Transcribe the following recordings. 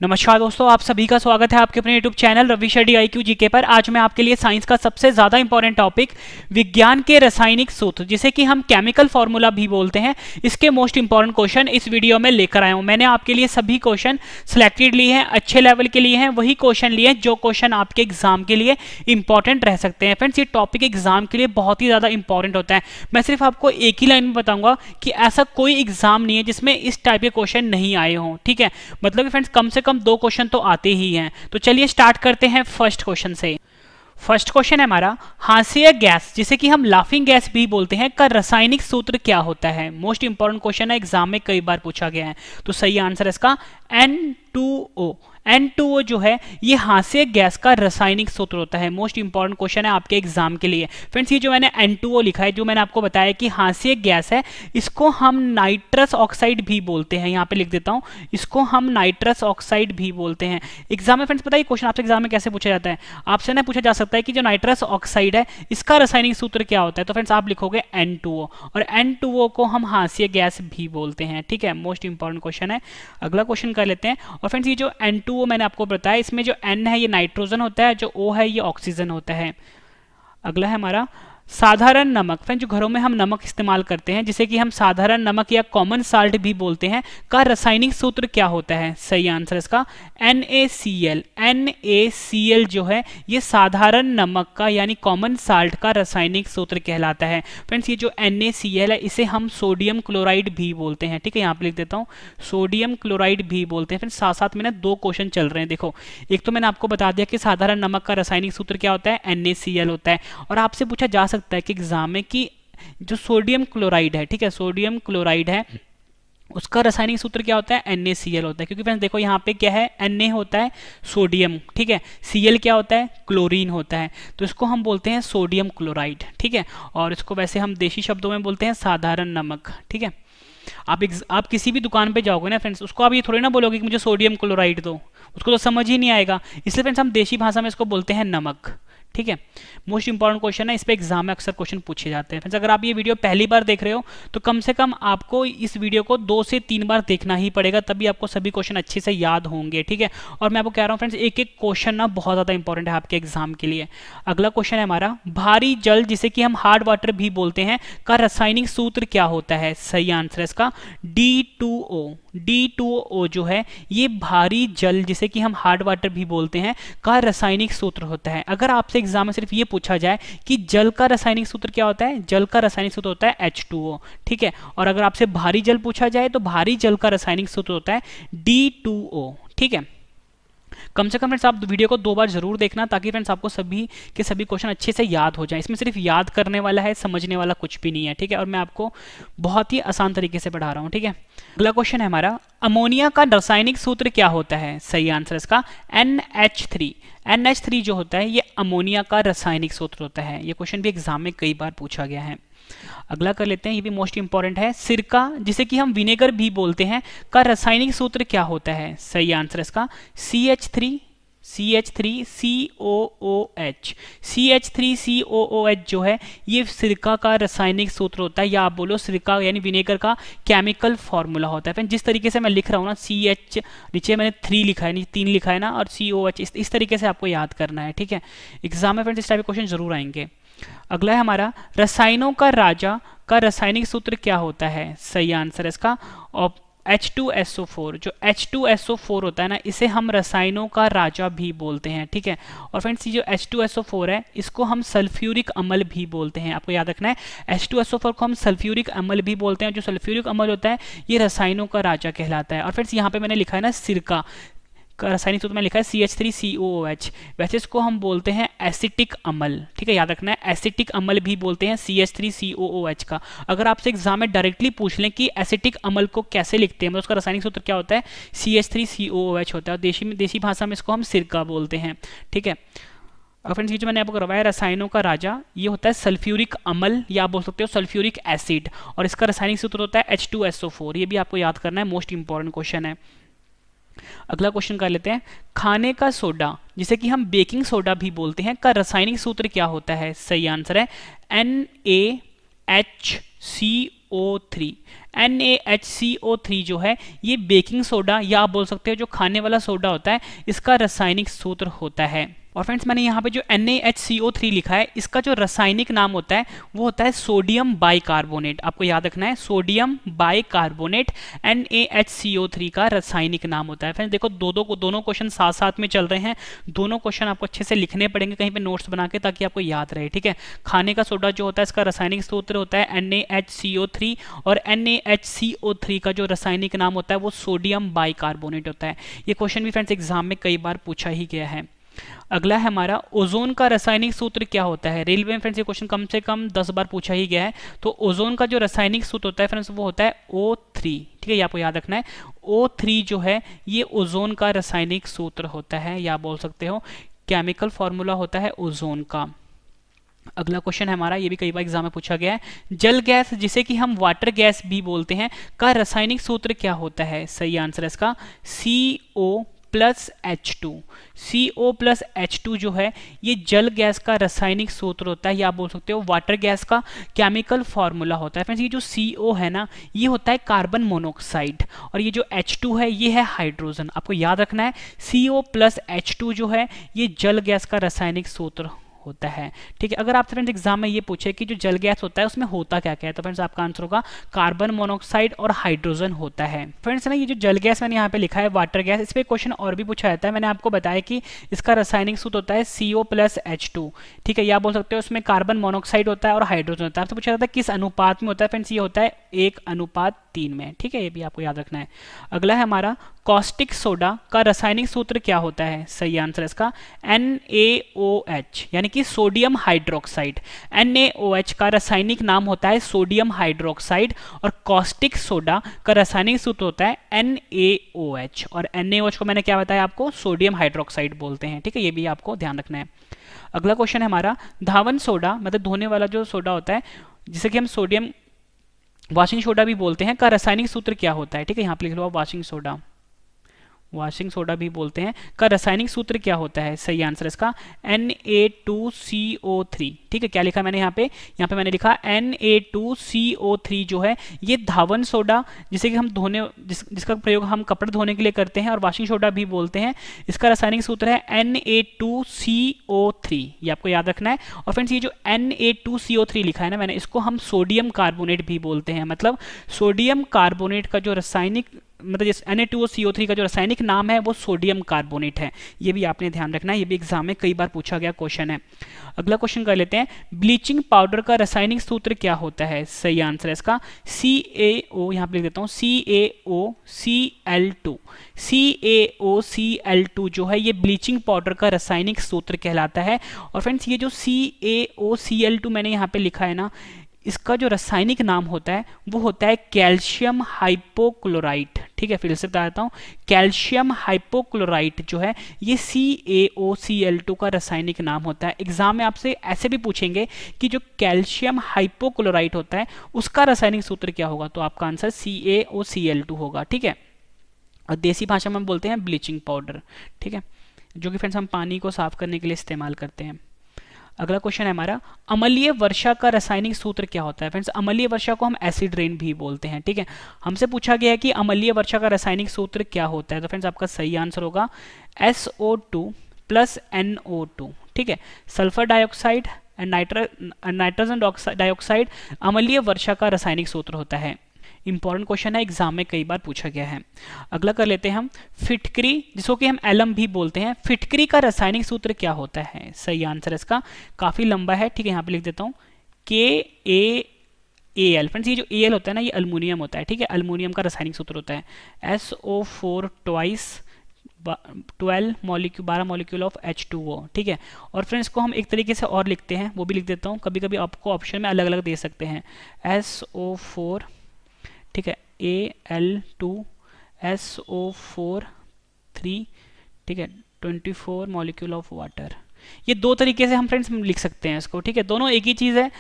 नमस्कार दोस्तों, आप सभी का स्वागत है आपके अपने YouTube channel Ravi Shetty IQ GK पर। आज मैं आपके लिए साइंस का सबसे ज्यादा इंपॉर्टेंट टॉपिक विज्ञान के रासायनिक सूत्र, जिसे कि हम केमिकल फॉर्मूला भी बोलते हैं, इसके मोस्ट इंपॉर्टेंट क्वेश्चन इस वीडियो में लेकर आया हूं। मैंने आपके लिए सभी क्वेश्चन सिलेक्टेड लिए हैं, अच्छे लेवल के लिए हैं, वही क्वेश्चन लिए हैं जो क्वेश्चन आपके एग्जाम के लिए इंपॉर्टेंट रह सकते हैं। फ्रेंड्स, ये टॉपिक एग्जाम के लिए बहुत ही ज्यादा इंपॉर्टेंट होता है। मैं सिर्फ आपको एक ही लाइन में बताऊंगा कि ऐसा कोई एग्जाम नहीं है जिसमें इस टाइप के क्वेश्चन नहीं आए हों। ठीक है, मतलब फ्रेंड्स कम से कम 2 क्वेश्चन तो आते ही हैं। तो चलिए स्टार्ट करते हैं फर्स्ट क्वेश्चन से। फर्स्ट क्वेश्चन है हमारा, हास्य गैस जिसे कि हम लाफिंग गैस भी बोलते हैं का रासायनिक सूत्र क्या होता है। मोस्ट इंपॉर्टेंट क्वेश्चन है, एग्जाम में कई बार पूछा गया है। तो सही आंसर है इसका N2O। N2O जो है ये हास्य गैस का रासायनिक सूत्र होता है। मोस्ट इंपॉर्टेंट क्वेश्चन है आपके एग्जाम के लिए। फ्रेंड्स, ये जो मैंने N2O लिखा है, जो मैंने आपको बताया कि हास्य गैस है, इसको हम नाइट्रस ऑक्साइड भी बोलते हैं। यहाँ पे लिख देता हूँ, इसको हम नाइट्रस ऑक्साइड भी बोलते हैं। एग्जाम में फ्रेंड्स पता है क्वेश्चन आपसे एग्जाम में कैसे पूछा जाता है, आपसे ना पूछा जा सकता है कि जो नाइट्रस ऑक्साइड है इसका रासायनिक सूत्र क्या होता है। तो फ्रेंड्स आप लिखोगे N2O, और N2O को हम हास्य गैस भी बोलते हैं। ठीक है, मोस्ट इंपॉर्टेंट क्वेश्चन है। अगला क्वेश्चन कर लेते हैं। और फ्रेंड्स ये जो N2O मैंने आपको बताया, इसमें जो N है ये नाइट्रोजन होता है, जो O है ये ऑक्सीजन होता है। अगला है हमारा साधारण नमक। फ्रेंड्स, जो घरों में हम नमक इस्तेमाल करते हैं, जिसे कि हम साधारण नमक या कॉमन साल्ट भी बोलते हैं, का रासायनिक सूत्र क्या होता है। सही आंसर इसका NaCl। NaCl जो है ये साधारण नमक का यानी कॉमन साल्ट का रासायनिक सूत्र कहलाता है। फ्रेंड्स, ये जो NaCl है इसे हम सोडियम क्लोराइड भी बोलते हैं। ठीक है, यहाँ पे लिख देता हूँ, सोडियम क्लोराइड भी बोलते हैं। फ्रेंड्स, साथ साथ में ना 2 क्वेश्चन चल रहे हैं। देखो, एक तो मैंने आपको बता दिया कि साधारण नमक का रासायनिक सूत्र क्या होता है, NaCl होता है। और आपसे पूछा जा सकता है कि एग्जाम में कि जो सोडियम क्लोराइड है, ठीक है, सोडियम क्लोराइड है, उसका रासायनिक सूत्र क्या होता है, NaCl होता है। क्योंकि फ्रेंड्स देखो यहाँ पे क्या है, Na होता है सोडियम, ठीक है, Cl क्या होता है, क्लोरीन होता है। तो इसको हम बोलते हैं सोडियम क्लोराइड। ठीक है, और इसको वैसे हम देशी शब्दों में बोलते हैं साधारण नमक। ठीक है, आप किसी भी दुकान पे जाओगे ना फ्रेंड्स, उसको आप ये थोड़ी ना बोलोगे कि मुझे सोडियम क्लोराइड दो, उसको तो समझ ही नहीं आएगा। इसलिए फ्रेंड्स हम देशी भाषा में इसको बोलते हैं नमक। ठीक है, मोस्ट इंपॉर्टेंट क्वेश्चन है, इस पे एग्जाम में अक्सर क्वेश्चन पूछे जाते हैं। फ्रेंड्स, अगर आप ये वीडियो पहली बार देख रहे हो तो कम से कम आपको इस वीडियो को 2 से 3 बार देखना ही पड़ेगा, तभी आपको सभी क्वेश्चन अच्छे से याद होंगे। ठीक है, और मैं आपको कह रहा हूँ फ्रेंड्स, एक एक क्वेश्चन ना बहुत ज्यादा इंपॉर्टेंट है आपके एग्जाम के लिए। अगला क्वेश्चन है हमारा, भारी जल जिसे कि हम हार्ड वाटर भी बोलते हैं का रासायनिक सूत्र क्या होता है। सही आंसर है इसका D2O। D2O जो है ये भारी जल जिसे कि हम हार्ड वाटर भी बोलते हैं का रासायनिक सूत्र होता है। अगर आपसे एग्जाम में सिर्फ ये पूछा जाए कि जल का रासायनिक सूत्र क्या होता है, जल का रासायनिक सूत्र होता है H2O। ठीक है, और अगर आपसे भारी जल पूछा जाए तो भारी जल का रासायनिक सूत्र होता है D2O। ठीक है, कम से कम फ्रेंड्स आप वीडियो को 2 बार जरूर देखना, ताकि फ्रेंड्स आपको सभी के सभी क्वेश्चन अच्छे से याद हो जाए। इसमें सिर्फ याद करने वाला है, समझने वाला कुछ भी नहीं है। ठीक है, और मैं आपको बहुत ही आसान तरीके से पढ़ा रहा हूँ। ठीक है, अगला क्वेश्चन है हमारा, अमोनिया का रासायनिक सूत्र क्या होता है। सही आंसर इसका NH3। NH3 जो होता है ये अमोनिया का रासायनिक सूत्र होता है। ये क्वेश्चन भी एग्जाम में कई बार पूछा गया है। अगला कर लेते हैं, ये भी मोस्ट इंपॉर्टेंट है, सिरका जिसे कि हम विनेगर भी बोलते हैं का रासायनिक सूत्र क्या होता है। सही आंसर इसका CH3COOH। CH3COOH जो है ये सिरका का रासायनिक सूत्र होता है, या आप बोलो सिरका यानी विनेगर का केमिकल फॉर्मूला होता है। फिर जिस तरीके से मैं लिख रहा हूँ ना, CH नीचे मैंने 3 लिखा है, नीचे 3 लिखा है ना, और COH इस तरीके से आपको याद करना है। ठीक है, एग्जाम में फ्रेंड्स इस टाइप के क्वेश्चन जरूर आएंगे। अगला है हमारा, रसायनों का राजा का रासायनिक सूत्र क्या होता है। सही आंसर है इसका H2SO4। जो H2SO4 होता है ना, इसे हम रसायनों का राजा भी बोलते हैं। ठीक है, और फ्रेंड्स ये जो H2SO4 है इसको हम सल्फ्यूरिक अम्ल भी बोलते हैं। आपको याद रखना है, H2SO4 को हम सल्फ्यूरिक अम्ल भी बोलते हैं। जो सल्फ्यूरिक अम्ल होता है ये रसायनों का राजा कहलाता है। और फ्रेंड्स यहाँ पे मैंने लिखा है ना, सिरका का रासायनिक सूत्र में लिखा है CH3COOH, वैसे इसको हम बोलते हैं एसिटिक अम्ल। ठीक है, याद रखना है, एसिटिक अम्ल भी बोलते हैं CH3COOH का। अगर आपसे एग्जाम में डायरेक्टली पूछ लें कि एसिटिक अम्ल को कैसे लिखते हैं, मतलब उसका रासायनिक सूत्र क्या होता है, CH3COOH होता है, और देशी भाषा में इसको हम सिरका बोलते हैं। ठीक है, और फ्रेंड्स ये जो मैंने आपको करवाया रसायनों का राजा, ये होता है सल्फ्यूरिक अम्ल, या आप बोल सकते हो सल्फ्यूरिक एसिड, और इसका रासायनिक सूत्र होता है H2SO4। ये भी आपको याद करना है, मोस्ट इंपॉर्टेंट क्वेश्चन है। अगला क्वेश्चन कर लेते हैं, खाने का सोडा जिसे कि हम बेकिंग सोडा भी बोलते हैं का रासायनिक सूत्र क्या होता है। सही आंसर है NaHCO NaHCO3। NaHCO3 जो है ये बेकिंग सोडा या आप बोल सकते हो जो खाने वाला सोडा होता है, इसका रासायनिक सूत्र होता है। और फ्रेंड्स मैंने यहाँ पे जो NaHCO3 लिखा है, इसका जो रासायनिक नाम होता है वो होता है सोडियम बाइकार्बोनेट। आपको याद रखना है, सोडियम बाइकार्बोनेट NaHCO3 का रासायनिक नाम होता है। फ्रेंड्स देखो दोनों क्वेश्चन साथ साथ में चल रहे हैं, दोनों क्वेश्चन आपको अच्छे से लिखने पड़ेंगे कहीं पे नोट्स बना के, ताकि आपको याद रहे। ठीक है, खाने का सोडा जो होता है इसका रासायनिक सूत्र होता है NaHCO3, और NaHCO3 का जो रासायनिक नाम होता है वो सोडियम बाइकार्बोनेट होता है। ये क्वेश्चन भी फ्रेंड्स एग्जाम में कई बार पूछा ही गया है। अगला है हमारा ओजोन का रासायनिक सूत्र क्या होता है। रेलवे में फ्रेंड्स ये क्वेश्चन कम से कम 10 बार पूछा ही गया है। तो ओजोन का जो रासायनिक सूत्र होता है फ्रेंड्स वो होता है O3। ठीक है, ये आपको याद रखना है। O3 जो है ये ओजोन का रासायनिक सूत्र होता है, या बोल सकते हो केमिकल फॉर्मूला होता है ओजोन का। अगला क्वेश्चन है हमारा, ये भी कई बार एग्जाम में पूछा गया है। जल गैस जिसे कि हम वाटर गैस भी बोलते हैं का रासायनिक सूत्र क्या होता है। सही आंसर है इसका CO plus H2। CO plus H2 जो है ये जल गैस का रासायनिक सूत्र होता है, या आप बोल सकते हो वाटर गैस का केमिकल फॉर्मूला होता है। फ्रेंड्स ये जो CO है ना, ये होता है कार्बन मोनोऑक्साइड, और ये जो H2 है ये है हाइड्रोजन। आपको याद रखना है CO प्लस H2 जो है ये जल गैस का रासायनिक सूत्र होता है। ठीक है, अगर आपसे फ्रेंड्स एग्जाम में ये पूछे कि जो जल गैस होता है उसमें होता क्या क्या है, तो फ्रेंड्स आपका आंसर होगा कार्बन मोनोऑक्साइड और हाइड्रोजन होता है। फ्रेंड्स ना ये जो जल गैस मैंने यहाँ पे लिखा है वाटर गैस, इस पे क्वेश्चन और भी पूछा जाता है। मैंने आपको बताया कि इसका रासायनिक सूत्र होता है CO प्लस H2। ठीक है, या बोल सकते हो उसमें कार्बन मोनोऑक्साइड होता है और हाइड्रोजन होता है। आपसे पूछा जाता है किस अनुपात में होता है। फ्रेंड्स ये होता है 1:3 में। ठीक है, ये भी आपको याद रखना है। अगला है हमारा कॉस्टिक सोडा का रासायनिक सूत्र क्या होता है। सही आंसर है इसका NaOH, यानी कि सोडियम हाइड्रोक्साइड। NaOH का रासायनिक नाम होता है सोडियम हाइड्रोक्साइड, और कॉस्टिक सोडा का रासायनिक सूत्र होता है NaOH, और NaOH को मैंने क्या बताया आपको, सोडियम हाइड्रोक्साइड बोलते हैं। ठीक है, ये भी आपको ध्यान रखना है। अगला क्वेश्चन है हमारा, धावन सोडा मतलब धोने वाला जो सोडा होता है जिसे कि हम सोडियम वॉशिंग सोडा भी बोलते हैं, का रासायनिक सूत्र क्या होता है। ठीक है, यहाँ पे लिख लो वॉशिंग सोडा भी बोलते हैं, का रासायनिक सूत्र क्या होता है। सही आंसर इसका Na2CO3। ठीक है, क्या लिखा मैंने यहाँ पे मैंने लिखा Na2CO3 जो है ये धावन सोडा जिसे कि हम जिसका प्रयोग हम कपड़े धोने के लिए करते हैं और वॉशिंग सोडा भी बोलते हैं, इसका रासायनिक सूत्र है Na2CO3। ये आपको याद रखना है। और फ्रेंड्स ये जो Na2CO3 लिखा है ना मैंने, इसको हम सोडियम कार्बोनेट भी बोलते हैं। मतलब सोडियम कार्बोनेट का जो रासायनिक मतलब जिस Na2CO3 का जो रासायनिक नाम है वो सोडियम कार्बोनेट है। ये भी आपने ध्यान रखना है, ये भी एग्जाम में कई बार पूछा गया क्वेश्चन है। अगला क्वेश्चन कर लेते हैं, ब्लीचिंग पाउडर का रासायनिक सूत्र क्या होता है। सही आंसर है इसका CaO, यहाँ पे लिख देता हूँ CaOCl2। CaOCl2 जो है ये ब्लीचिंग पाउडर का रासायनिक सूत्र कहलाता है। और फ्रेंड्स ये जो CaOCl2 मैंने यहाँ पे लिखा है ना, इसका जो रासायनिक नाम होता है वो होता है कैल्शियम हाइपोक्लोराइट। ठीक है, फिर से बता देता हूँ, कैल्शियम हाइपोक्लोराइट जो है ये CaOCl2 का रासायनिक नाम होता है। एग्जाम में आपसे ऐसे भी पूछेंगे कि जो कैल्शियम हाइपोक्लोराइट होता है उसका रासायनिक सूत्र क्या होगा, तो आपका आंसर CaOCl2 होगा। ठीक है, और देसी भाषा में हम बोलते हैं ब्लीचिंग पाउडर। ठीक है, जो कि फ्रेंड्स हम पानी को साफ करने के लिए इस्तेमाल करते हैं। अगला क्वेश्चन है हमारा, अम्लीय वर्षा का रासायनिक सूत्र क्या होता है। फ्रेंड्स अम्लीय वर्षा को हम एसिड रेन भी बोलते हैं। ठीक है, हमसे पूछा गया है कि अम्लीय वर्षा का रासायनिक सूत्र क्या होता है, तो फ्रेंड्स आपका सही आंसर होगा SO2 प्लस NO2। ठीक है, sulphur dioxide and nitrogen dioxide अम्लीय वर्षा का रासायनिक सूत्र होता है। इंपॉर्टेंट क्वेश्चन है, एग्जाम में कई बार पूछा गया है। अगला कर लेते हैं हम, फिटकरी जिसको कि हम एलम भी बोलते हैं, फिटकरी का रासायनिक सूत्र क्या होता है। सही आंसर है इसका, काफी लंबा है। ठीक है, यहाँ पे लिख देता हूँ KAAL। फ्रेंड्स ये जो Al होता है ना ये अल्मोनियम होता है। ठीक है, अल्मोनियम का रासायनिक सूत्र होता है SO4 twice 12 molecule of H2O। ठीक है, और फ्रेंड्स को हम एक तरीके से और लिखते हैं, वो भी लिख देता हूँ, कभी कभी आपको ऑप्शन में अलग अलग दे सकते हैं। SO4, ठीक है, Al2SO4 3, ठीक है, 24 मॉलिक्यूल ऑफ वाटर। ये दो तरीके से हम फ्रेंड्स लिख सकते हैं इसको। ठीक है, दोनों एक ही चीज़ है,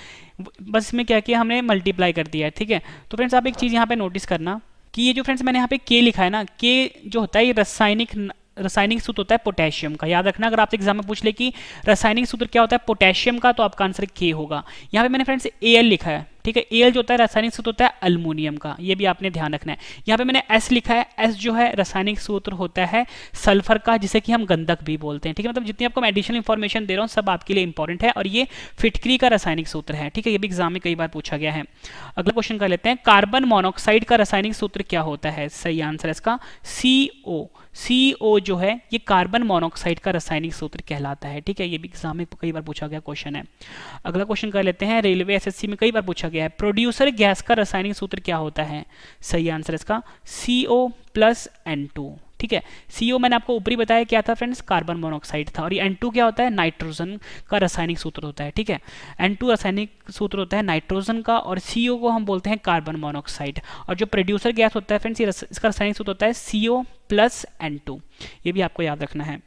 बस इसमें क्या किया हमने मल्टीप्लाई कर दिया है। ठीक है, तो फ्रेंड्स आप एक चीज़ यहाँ पे नोटिस करना कि ये जो फ्रेंड्स मैंने यहाँ पे K लिखा है ना, K जो होता है ये रासायनिक सूत्र होता है पोटेशियम का। याद रखना, अगर आपसे एग्जाम में पूछ ले कि रासायनिक सूत्र क्या होता है पोटेशियम का, तो आपका आंसर K होगा। यहाँ पे मैंने फ्रेंड्स Al लिखा है। ठीक है। Al जो होता है रासायनिक सूत्र होता है अल्मोनियम का, ये भी आपने ध्यान रखना है। यहाँ पे मैंने S लिखा है, S जो है रासायनिक सूत्र होता है सल्फर का, जिसे कि हम गंधक भी बोलते हैं, ठीक है। मतलब जितनी आपको मैं एडिशनल इंफॉर्मेशन दे रहा हूँ सब आपके लिए इंपॉर्टेंट है, और ये फिटकरी का रासायनिक सूत्र है, ठीक है। ये भी एग्जाम में कई बार पूछा गया है। अगला क्वेश्चन कर लेते हैं, कार्बन मोनोऑक्साइड का रासायनिक सूत्र क्या होता है? सही आंसर है इसका CO। CO जो है ये कार्बन मोनोऑक्साइड का रासायनिक सूत्र कहलाता है, ठीक है। ये भी एग्जाम में कई बार पूछा गया क्वेश्चन है। अगला क्वेश्चन कर लेते हैं, रेलवे SSC में कई बार पूछा गया है, प्रोड्यूसर गैस का रासायनिक सूत्र क्या होता है? सही आंसर है इसका CO+N2, ठीक है। CO मैंने आपको ऊपरी बताया क्या था फ्रेंड्स, कार्बन मोनोऑक्साइड था, और ये N2 क्या होता है, नाइट्रोजन का रासायनिक सूत्र होता है, ठीक है। N2 रासायनिक सूत्र होता है नाइट्रोजन का, और CO को हम बोलते हैं कार्बन मोनोऑक्साइड, और जो प्रोड्यूसर गैस होता है फ्रेंड्स इसका रासायनिक सूत्र होता है CO+N2। ये भी आपको याद रखना है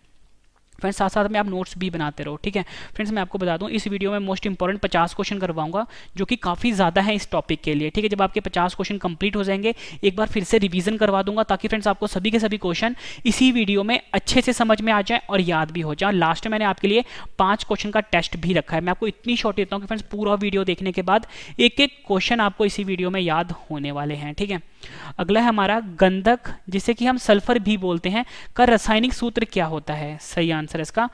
फ्रेंड्स। साथ साथ में आप नोट्स भी बनाते रहो, ठीक है। फ्रेंड्स मैं आपको बता दूं इस वीडियो में मोस्ट इंपॉर्टेंट 50 क्वेश्चन करवाऊंगा, जो कि काफ़ी ज़्यादा है इस टॉपिक के लिए, ठीक है। जब आपके 50 क्वेश्चन कंप्लीट हो जाएंगे एक बार फिर से रिवीजन करवा दूंगा, ताकि फ्रेंड्स आपको सभी के सभी क्वेश्चन इसी वीडियो में अच्छे से समझ में आ जाए और याद भी हो जाए। लास्ट में मैंने आपके लिए 5 क्वेश्चन का टेस्ट भी रखा है। मैं आपको इतनी शॉर्ट देता हूँ कि फ्रेंड्स पूरा वीडियो देखने के बाद एक एक क्वेश्चन आपको इसी वीडियो में याद होने वाले हैं, ठीक है। अगला है हमारा गंधक, जिसे कि हम सल्फर भी बोलते हैं, का रासायनिक सूत्र क्या होता है? सही आंसर है इसका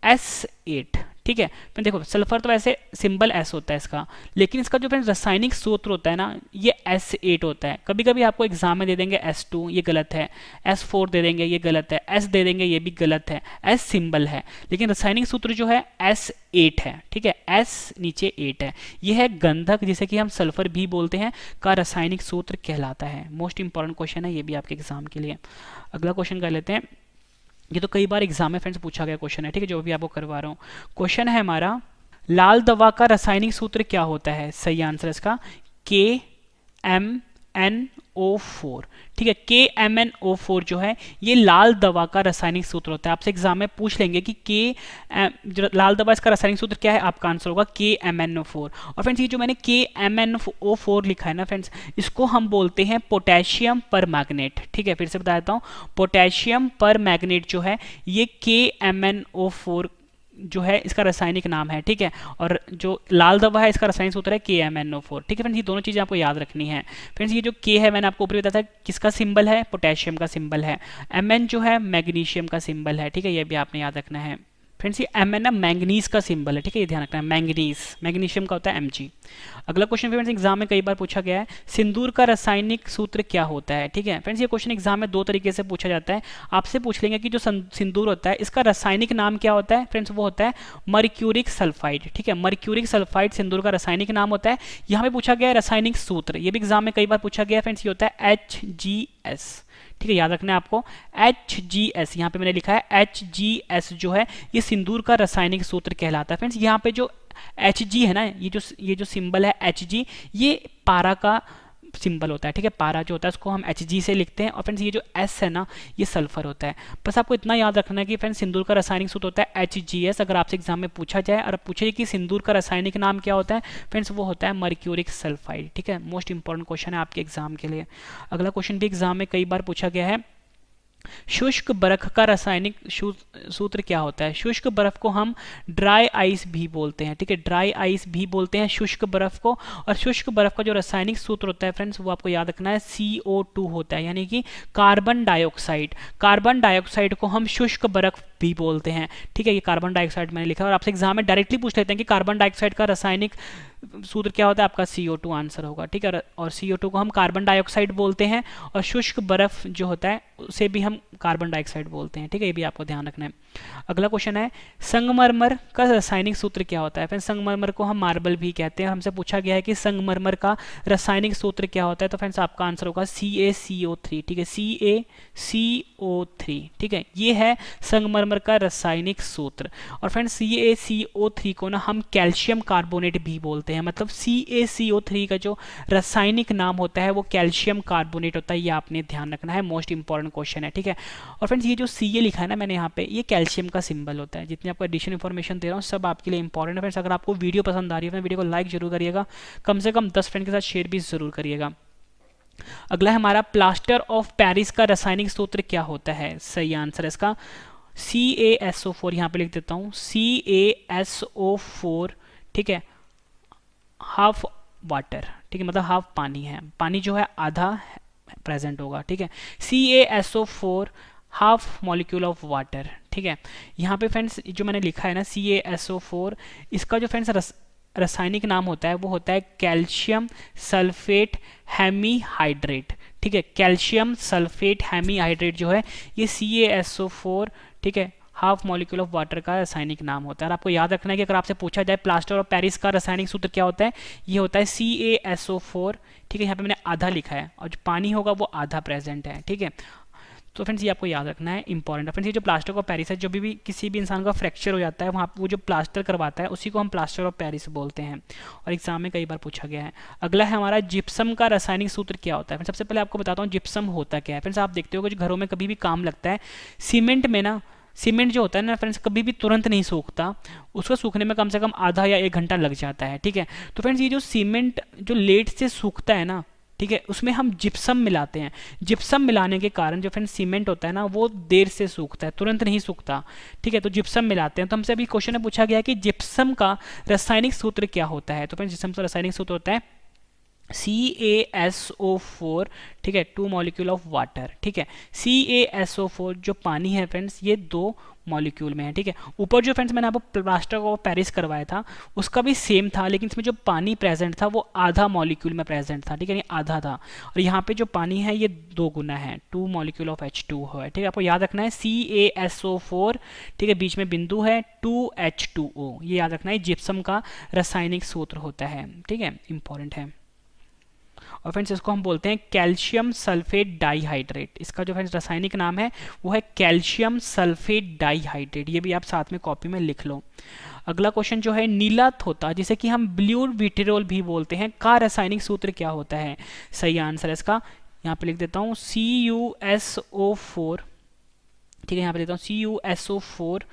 S8, ठीक है। फिर देखो सल्फर तो वैसे सिंबल S होता है इसका, लेकिन इसका जो फ्रेंड्स रासायनिक सूत्र होता है ना ये S8 होता है। कभी कभी आपको एग्जाम में दे देंगे S2, ये गलत है, S4 दे देंगे, ये गलत है, S दे देंगे, ये भी गलत है, S सिंबल है, लेकिन रासायनिक सूत्र जो है S8 है, ठीक है। S नीचे 8 है, ये है गंधक, जिसे कि हम सल्फर भी बोलते हैं, का रासायनिक सूत्र कहलाता है। मोस्ट इंपॉर्टेंट क्वेश्चन है ये भी आपके एग्जाम के लिए। अगला क्वेश्चन कर लेते हैं, ये तो कई बार एग्जाम में फ्रेंड्स पूछा गया क्वेश्चन है, ठीक है, जो भी आपको करवा रहा हूँ। क्वेश्चन है हमारा, लाल दवा का रासायनिक सूत्र क्या होता है? सही आंसर है इसका KMnO4, ठीक है। KMnO4 जो है ये लाल दवा का रासायनिक सूत्र होता है। आपसे एग्जाम में पूछ लेंगे कि लाल दवा इसका रासायनिक सूत्र क्या है, आपका आंसर होगा KMnO4। और फ्रेंड्स ये जो मैंने KMnO4 लिखा है ना फ्रेंड्स, इसको हम बोलते हैं पोटेशियम परमैंगनेट, ठीक है। फिर से बता देता हूँ, पोटेशियम परमैंगनेट जो है ये KMnO4 जो है इसका रासायनिक नाम है, ठीक है। और जो लाल दवा है इसका रासायनिक सूत्र है KMnO4, ठीक है फ्रेंड्स। ये दोनों चीज़ें आपको याद रखनी है फ्रेंड्स। ये जो K है मैंने आपको ऊपर बताया था किसका सिंबल है, पोटेशियम का सिंबल है। Mn जो है मैग्नीशियम का सिंबल है, ठीक है, ये भी आपने याद रखना है फ्रेंड्स। ये Mn ना मैंगनीज का सिंबल है, ठीक है, ये ध्यान रखना है, मैंगनीज, मैग्नीशियम का होता है Mg। अगला क्वेश्चन फ्रेंड्स एग्जाम में कई बार पूछा गया है, सिंदूर का रासायनिक सूत्र क्या होता है? ठीक है फ्रेंड्स, ये क्वेश्चन एग्जाम में दो तरीके से पूछा जाता है। आपसे पूछ लेंगे कि जो सिंदूर होता है इसका रासायनिक नाम क्या होता है? फ्रेंड्स वो होता है मर्क्यूरिक सल्फाइड, ठीक है, मर्क्यूरिक सल्फाइड सिंदूर का रासायनिक नाम होता है। यहाँ पे पूछा गया है रासायनिक सूत्र, ये भी एग्जाम में कई बार पूछा गया है फ्रेंड्स, ये होता है HGS, ठीक है, याद रखना है आपको HGS। यहाँ पे मैंने लिखा है HGS जो है ये सिंदूर का रासायनिक सूत्र कहलाता है। फ्रेंड्स यहाँ पे जो Hg है ना, ये जो सिंबल है Hg, ये पारा का सिंबल होता है, ठीक है, पारा जो होता है उसको हम Hg से लिखते हैं। और फ्रेंड्स ये जो S है ना ये सल्फर होता है। बस आपको इतना याद रखना है कि फ्रेंड्स सिंदूर का रासायनिक सूत्र होता है HGS। अगर आपसे एग्जाम में पूछा जाए और पूछे कि सिंदूर का रासायनिक नाम क्या होता है, फ्रेंड्स वो होता है मर्क्यूरिक सल्फाइड, ठीक है। मोस्ट इंपॉर्टेंट क्वेश्चन है आपके एग्जाम के लिए। अगला क्वेश्चन भी एग्जाम में कई बार पूछा गया है, शुष्क बर्फ का रासायनिक सूत्र क्या होता है? शुष्क बर्फ को हम ड्राई आइस भी बोलते हैं, ठीक है, ड्राई आइस भी बोलते हैं शुष्क बर्फ को। और शुष्क बर्फ का जो रासायनिक सूत्र होता है फ्रेंड्स वो आपको याद रखना है CO2 होता है, यानी कि कार्बन डाइऑक्साइड। कार्बन डाइऑक्साइड को हम शुष्क बर्फ भी बोलते हैं, ठीक है, ये कार्बन डाइऑक्साइड मैंने लिखा है। और आपसे एग्जाम में डायरेक्टली पूछ लेते हैं कि कार्बन डाइऑक्साइड का रासायनिक सूत्र क्या होता है, आपका CO2 आंसर होगा, ठीक है। और CO2 को हम कार्बन डाइऑक्साइड बोलते हैं, और शुष्क बर्फ जो होता है उसे भी हम कार्बन डाइऑक्साइड बोलते हैं, ठीक है, ये भी आपको ध्यान रखना है। अगला क्वेश्चन है, संगमरमर का रासायनिक सूत्र क्या होता है? फिर संगमरमर को हम मार्बल भी कहते हैं। हमसे पूछा गया है कि संगमरमर का रासायनिक सूत्र क्या होता है, तो फ्रेंड्स आपका आंसर होगा CaCO3, ठीक है, CaCO3, ठीक है, ये है संगमरमर का रासायनिक सूत्र। और फ्रेंड्स CaCO3 को ना हम कैल्शियम कार्बोनेट भी बोलते हैं, मतलब CaCO3 का जो रासायनिक नाम होता है वो कैल्शियम कार्बोनेट होता है, ये आपने ध्यान रखना है, मोस्ट इंपॉर्टेंट क्वेश्चन है, ठीक है। और फ्रेंड्स ये जो Ca लिखा है ना मैंने यहाँ पे, ये कैल्शियम का सिंबल होता है। जितनी आपको एडिशनल इन्फॉर्मेशन दे रहा हूँ सब आपके लिए इंपॉर्टेंट है फ्रेंड्स। अगर आपको वीडियो पसंद आ रही है वीडियो को लाइक जरूर करिएगा, कम से कम 10 फ्रेंड के साथ शेयर भी जरूर करिएगा। अगला है हमारा, प्लास्टर ऑफ पेरिस का रासायनिक सूत्र क्या होता है? सही आंसर है इसका CaSO4, यहाँ पे लिख देता हूँ CaSO4, ठीक है, हाफ वाटर, ठीक है, मतलब हाफ पानी है, पानी जो है आधा प्रेजेंट होगा, ठीक है। CaSO4 half molecule of water, ठीक है। यहाँ पे फ्रेंड्स जो मैंने लिखा है ना CaSO4, इसका जो फ्रेंड्स रासायनिक नाम होता है वो होता है कैल्शियम सल्फेट हेमीहाइड्रेट, ठीक है। कैल्शियम सल्फेट हेमीहाइड्रेट जो है ये CaSO4, ठीक है, हाफ मॉलिक्यूल ऑफ वाटर का रासायनिक नाम होता है। और आपको याद रखना है कि अगर आपसे पूछा जाए प्लास्टर ऑफ पेरिस का रासायनिक सूत्र क्या होता है, ये होता है CaSO4, ठीक है। यहाँ पे मैंने आधा लिखा है और जो पानी होगा वो आधा प्रेजेंट है, ठीक है। तो फ्रेंड्स ये आपको याद रखना है, इंपॉर्टेंट है फ्रेंड्स। ये जो प्लास्टर ऑफ पेरिस है, जो भी किसी भी इंसान का फ्रैक्चर हो जाता है वहाँ वो जो प्लास्टर करवाता है उसी को हम प्लास्टर ऑफ पेरिस बोलते हैं, और एग्जाम में कई बार पूछा गया है। अगला है हमारा जिप्सम का रासायनिक सूत्र क्या होता है। सबसे पहले आपको बताता हूँ जिप्सम होता क्या है। फ्रेंड्स आप देखते हो कि घरों में कभी भी काम लगता है, सीमेंट में ना, सीमेंट जो होता है ना फ्रेंड्स कभी भी तुरंत नहीं सूखता, उसको सूखने में कम से कम आधा या 1 घंटा लग जाता है, ठीक है। तो फ्रेंड्स ये जो सीमेंट जो लेट से सूखता है ना, ठीक है, उसमें हम जिप्सम मिलाते हैं। जिप्सम मिलाने के कारण जो फ्रेंड्स सीमेंट होता है ना वो देर से सूखता है, तुरंत नहीं सूखता, ठीक है। तो जिप्सम मिलाते हैं। तो हमसे अभी क्वेश्चन में पूछा गया कि जिप्सम का रासायनिक सूत्र क्या होता है। तो फ्रेंड्स जिप्सम का रासायनिक सूत्र होता है CaSO4, ठीक है, 2 मॉलिक्यूल ऑफ वाटर, ठीक है। CaSO4 जो पानी है फ्रेंड्स ये 2 मॉलिक्यूल में है, ठीक है। ऊपर जो फ्रेंड्स मैंने आपको प्लास्टर ऑफ पेरिस करवाया था उसका भी सेम था, लेकिन इसमें जो पानी प्रेजेंट था वो आधा मॉलिक्यूल में प्रेजेंट था, ठीक है, आधा था। और यहाँ पे जो पानी है ये 2 गुना है, 2 मॉलिक्यूल ऑफ H2O है, ठीक है। आपको याद रखना है CaSO4, ठीक है, बीच में बिंदु है 2H2O, ये याद रखना है जिप्सम का रासायनिक सूत्र होता है, ठीक है, इंपॉर्टेंट है। और फ्रेंड्स इसको हम बोलते हैं कैल्शियम सल्फेट डाइहाइड्रेट। इसका जो फ्रेंड्स रासायनिक नाम है वो है कैल्शियम सल्फेट डाइहाइड्रेट, ये भी आप साथ में कॉपी में लिख लो। अगला क्वेश्चन जो है नीला थोता, जिसे कि हम ब्लू विट्रियोल भी बोलते हैं, का रासायनिक सूत्र क्या होता है। सही आंसर है इसका, यहाँ पे लिख देता हूँ CuSO4, ठीक है, यहाँ पे देता हूँ CuSO4,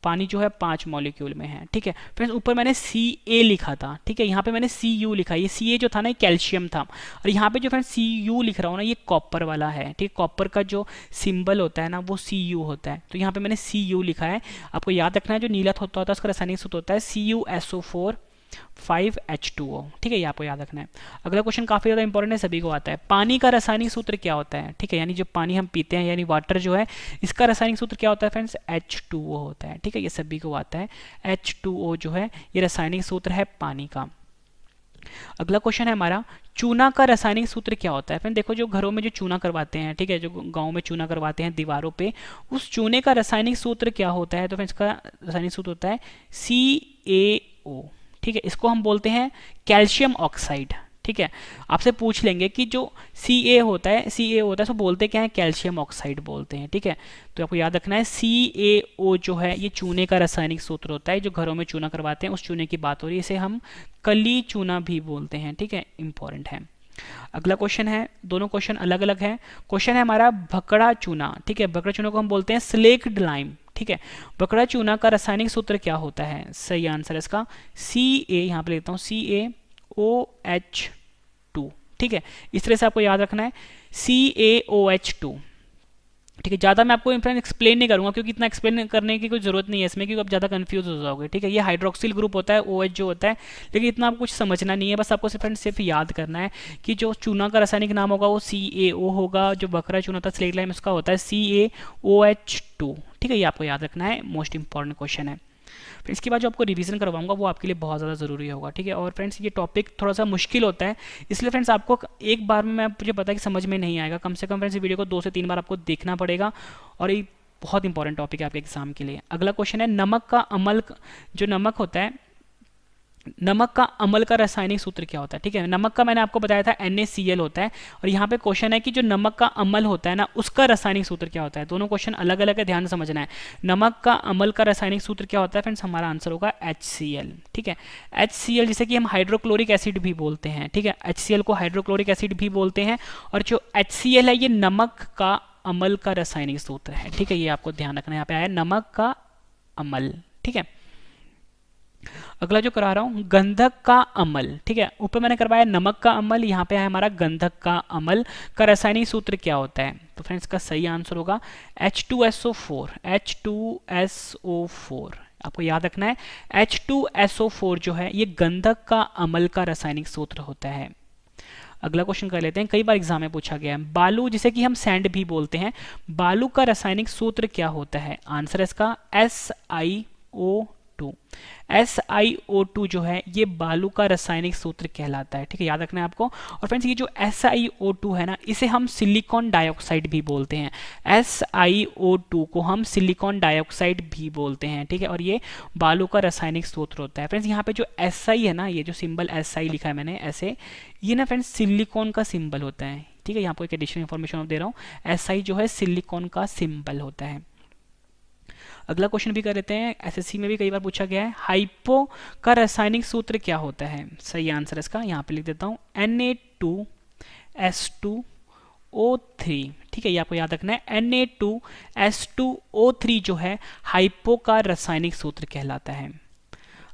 पानी जो है 5 मॉलिक्यूल में है, ठीक है। फ्रेंड्स ऊपर मैंने Ca लिखा था, ठीक है, यहाँ पे मैंने Cu लिखा, ये Ca जो था ना ये कैल्शियम था, और यहाँ पे जो फ्रेंड्स Cu लिख रहा हूँ ना ये कॉपर वाला है, ठीक है। कॉपर का जो सिंबल होता है ना वो Cu होता है, तो यहाँ पे मैंने Cu लिखा है। आपको याद रखना है जो नीला थोता होता है उसका रासायनिक सूत्र होता है CuSO4 5H2O, ठीक है, ये आपको याद रखना है। अगला क्वेश्चन काफी ज्यादा इंपॉर्टेंट है, सभी को आता है। पानी का रासायनिक सूत्र क्या होता है, ठीक है, यानी जो पानी हम पीते हैं यानी वाटर जो है इसका रासायनिक सूत्र क्या होता है फ्रेंड्स, H2O होता है, ठीक है, ये सभी को आता है। H2O जो है ये रासायनिक सूत्र है पानी का। अगला क्वेश्चन है हमारा चूना का रासायनिक सूत्र क्या होता है। फ्रेंड देखो जो घरों में जो चूना करवाते हैं, ठीक है, जो गांव में चूना करवाते हैं दीवारों पे, उस चूने का रासायनिक सूत्र क्या होता है। तो फ्रेंड्स का रासायनिक सूत्र होता है CaO, ठीक है, इसको हम बोलते हैं कैल्शियम ऑक्साइड, ठीक है। आपसे पूछ लेंगे कि जो Ca होता है उसको बोलते क्या है, कैल्शियम ऑक्साइड बोलते हैं, ठीक है। तो आपको याद रखना है CaO जो है ये चूने का रासायनिक सूत्र होता है, जो घरों में चूना करवाते हैं उस चूने की बात हो रही है, इसे हम कली चूना भी बोलते हैं, ठीक है, इंपॉर्टेंट है। अगला क्वेश्चन है, दोनों क्वेश्चन अलग अलग है। क्वेश्चन है हमारा भकड़ा चूना, ठीक है, भकड़ा चूना को हम बोलते हैं स्लेक्ड लाइम, ठीक है। भकड़ा चूना का रासायनिक सूत्र क्या होता है। सही आंसर है इसका Ca, यहाँ पे लेता हूँ CaOH2, ठीक है, इस तरह से आपको याद रखना है CaOH2, ठीक है। ज़्यादा मैं आपको एक्सप्लेन नहीं करूंगा क्योंकि इतना एक्सप्लेन करने की कोई जरूरत नहीं है इसमें, क्योंकि आप ज़्यादा कंफ्यूज हो जाओगे, ठीक है। ये हाइड्रोक्सिल ग्रुप होता है OH जो होता है, लेकिन इतना आपको कुछ समझना नहीं है, बस आपको सिर्फ याद करना है कि जो चूना का रासायनिक नाम होगा वो CaO होगा, जो बकरा चूना था स्लेट लाइम उसका होता है CaOH2, ठीक है, ये आपको याद रखना है, मोस्ट इंपॉर्टेंट क्वेश्चन है। फिर इसके बाद जो आपको रिवीजन करवाऊंगा वो आपके लिए बहुत ज़्यादा ज़रूरी होगा, ठीक है। और फ्रेंड्स ये टॉपिक थोड़ा सा मुश्किल होता है, इसलिए फ्रेंड्स आपको एक बार में मुझे पता है कि समझ में नहीं आएगा, कम से कम फ्रेंड्स वीडियो को 2 से 3 बार आपको देखना पड़ेगा, और ये बहुत इंपॉर्टेंट टॉपिक है आपके एग्जाम के लिए। अगला क्वेश्चन है नमक का अम्ल, जो नमक होता है, नमक का अम्ल का रासायनिक सूत्र क्या होता है, ठीक है। नमक का मैंने आपको बताया था NaCl होता है, और यहाँ पे क्वेश्चन है कि जो नमक का अम्ल होता है ना उसका रासायनिक सूत्र क्या होता है। दोनों क्वेश्चन अलग अलग है, ध्यान समझना है। नमक का अम्ल का रासायनिक सूत्र क्या होता है फ्रेंड्स, हमारा आंसर होगा HCl, ठीक है। HCl जिसे कि हम हाइड्रोक्लोरिक एसिड भी बोलते हैं, ठीक है, HCl को हाइड्रोक्लोरिक एसिड भी बोलते हैं, और जो HCl है ये नमक का अम्ल का रासायनिक सूत्र है, ठीक है, ये आपको ध्यान रखना है। यहाँ पे आया नमक का अम्ल, ठीक है। अगला जो करा रहा हूं गंधक का अम्ल, ठीक है, ऊपर मैंने करवाया नमक का अम्ल, यहाँ पे है हमारा गंधक का अम्ल का रासायनिक सूत्र क्या होता है। तो फ्रेंड्स का सही आंसर होगा H2SO4, H2SO4, आपको याद रखना है H2SO4 जो है ये गंधक का अम्ल का रासायनिक सूत्र होता है। अगला क्वेश्चन कर लेते हैं, कई बार एग्जाम में पूछा गया है। बालू जिसे कि हम सैंड भी बोलते हैं, बालू का रासायनिक सूत्र क्या होता है? आंसर है इसका SiO2। SiO2 जो है ये बालू का रासायनिक सूत्र कहलाता है। ठीक है, याद रखना है आपको। और फ्रेंड्स ये जो SiO2 है ना, इसे हम सिलिकॉन डाइऑक्साइड भी बोलते हैं। SiO2 को हम सिलिकॉन डाइऑक्साइड भी बोलते हैं। ठीक है, और ये बालू का रासायनिक सूत्र होता है। फ्रेंड्स यहाँ पे जो Si है ना, ये जो सिंबल Si लिखा है मैंने ऐसे, ये ना फ्रेंड्स सिलिकॉन का सिंबल होता है। ठीक है, यहाँ पर एक एडिशनल इन्फॉर्मेशन दे रहा हूँ, Si जो है सिलिकॉन का सिंबल होता है। अगला क्वेश्चन भी कर लेते हैं, एसएससी में भी कई बार पूछा गया है। हाइपो का रासायनिक सूत्र क्या होता है? सही आंसर इसका यहाँ पे लिख देता हूँ Na2S2O3। ठीक है, ये आपको याद रखना है, Na2S2O3 जो है हाइपो का रासायनिक सूत्र कहलाता है।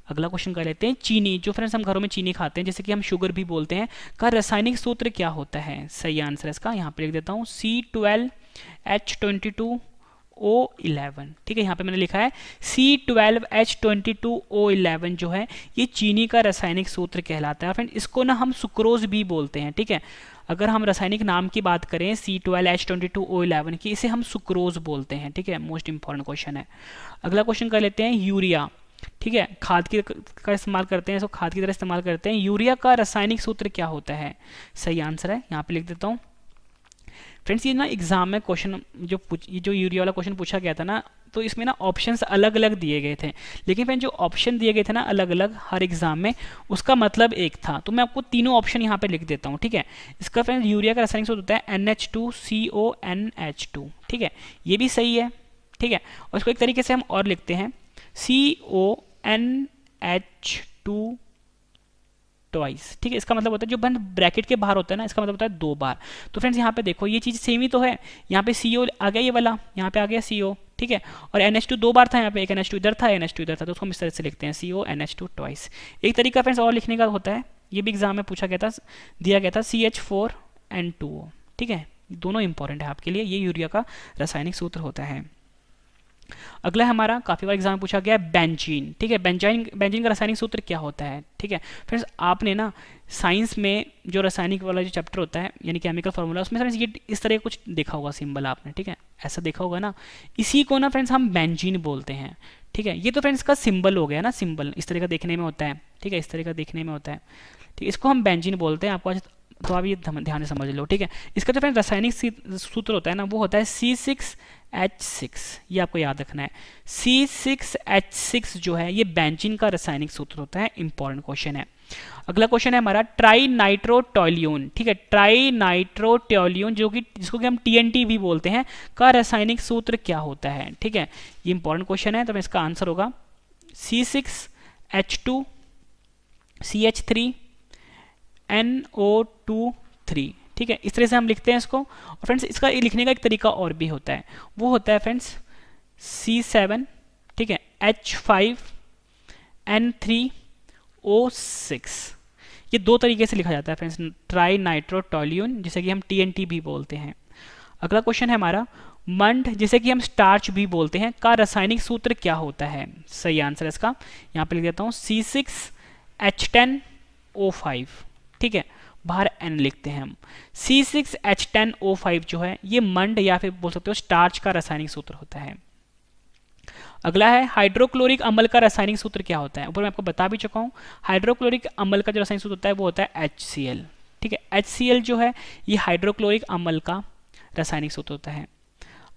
अगला क्वेश्चन कर लेते हैं, चीनी जो फ्रेंड्स हम घरों में चीनी खाते हैं, जैसे कि हम शुगर भी बोलते हैं, का रासायनिक सूत्र क्या होता है? सही आंसर इसका यहाँ पे लिख देता हूँ C12H22O11। ठीक है, यहाँ पे मैंने लिखा है C12H22O11 जो है ये चीनी का रासायनिक सूत्र कहलाता है। और फ्रेंड इसको ना हम सुक्रोज भी बोलते हैं। ठीक है, अगर हम रासायनिक नाम की बात करें C12H22O11 की, इसे हम सुक्रोज बोलते हैं। ठीक है, मोस्ट इंपॉर्टेंट क्वेश्चन है। अगला क्वेश्चन कर लेते हैं, यूरिया। ठीक है, खाद की का इस्तेमाल करते हैं, इसको खाद की तरह इस्तेमाल करते हैं। यूरिया का रासायनिक सूत्र क्या होता है? सही आंसर है यहाँ पे लिख देता हूँ। फ्रेंड्स ये ना एग्जाम में क्वेश्चन जो यूरिया वाला क्वेश्चन पूछा गया था ना, तो इसमें ना ऑप्शंस अलग अलग दिए गए थे, लेकिन फ्रेंड जो ऑप्शन दिए गए थे ना अलग अलग हर एग्जाम में, उसका मतलब एक था। तो मैं आपको तीनों ऑप्शन यहाँ पे लिख देता हूँ। ठीक है, इसका फ्रेंड यूरिया का रासायनिक सूत्र होता है NH2CONH2। ठीक है, ये भी सही है। ठीक है, और इसको एक तरीके से हम और लिखते हैं CONH2 ट्वाइस। ठीक है, इसका मतलब होता है जो बंद ब्रैकेट के बाहर होता है ना, इसका मतलब होता है 2 बार। तो फ्रेंड्स यहाँ पे देखो ये चीज सेम ही तो है, यहाँ पे CO आ गया, ये वाला यहाँ पे आ गया CO। ठीक है, और NH2 2 बार था, यहाँ पे एक NH2 इधर था, NH2 इधर था, तो उसको हम इस तरह से लिखते हैं CONH2 ट्वाइस। एक तरीका फ्रेंड्स और लिखने का होता है, ये भी एग्जाम में पूछा गया था, दिया गया था CH4N2O। ठीक है, दोनों इंपॉर्टेंट है आपके लिए, ये यूरिया का रासायनिक सूत्र होता है। अगला है हमारा, काफी बार एग्जाम में पूछा गया है, बेंजीन। ठीक है, बेंजीन का रासायनिक सूत्र क्या होता है? ठीक है फ्रेंड्स, आपने ना साइंस में जो रासायनिक वाला जो चैप्टर होता है यानी केमिकल फार्मूला, उसमें फ्रेंड्स ये इस तरह कुछ देखा होगा सिंबल आपने। ठीक है, ऐसा देखा होगा ना, इसी को ना फ्रेंड्स हम बेंजीन बोलते हैं। ठीक है, ये तो फ्रेंड्स का सिंबल हो गया ना, सिंबल इस तरह का देखने में होता है। ठीक है, इस तरह का देखने में होता है। ठीक है, इसको हम बेंजीन बोलते हैं। आपको तो आप ये ध्यान से समझ लो। ठीक है, इसका जो फ्रेंड रासायनिक सूत्र होता है ना, वो होता है C6H6। ये आपको याद रखना है, C6H6 जो है ये बेंजीन का रासायनिक सूत्र होता है। इंपॉर्टेंट क्वेश्चन है। अगला क्वेश्चन है हमारा, ट्राइनाइट्रोटोल्यून। ठीक है, ट्राइनाइट्रोटोल्यून जिसको कि हम TNT भी बोलते हैं, का रासायनिक सूत्र क्या होता है? ठीक है, ये इंपॉर्टेंट क्वेश्चन है। तो इसका आंसर होगा C6H2 CH3 NO2 3। ठीक है, इस तरह से हम लिखते हैं इसको। और फ्रेंड्स इसका लिखने का एक तरीका और भी होता है, वो होता है फ्रेंड्स C7 ठीक है H5N3O6। ये 2 तरीके से लिखा जाता है फ्रेंड्स, ट्राइनाइट्रोटोल्यून जिसे कि हम TNT भी बोलते हैं। अगला क्वेश्चन है हमारा, मंड जिसे कि हम स्टार्च भी बोलते हैं, का रासायनिक सूत्र क्या होता है? सही आंसर है इसका, यहाँ पे लिख देता हूँ C6H10O5। ठीक है, बाहर N लिखते हैं हम। C6H10O5 जो है ये मंड या फिर बोल सकते हो स्टार्च का रासायनिक सूत्र होता है। अगला है, हाइड्रोक्लोरिक अम्ल का रासायनिक सूत्र क्या होता है? ऊपर मैं आपको बता भी चुका हूँ, हाइड्रोक्लोरिक अम्ल का जो रासायनिक सूत्र होता है वो होता है HCl। ठीक है, HCl जो है ये हाइड्रोक्लोरिक अम्ल का रासायनिक सूत्र होता है।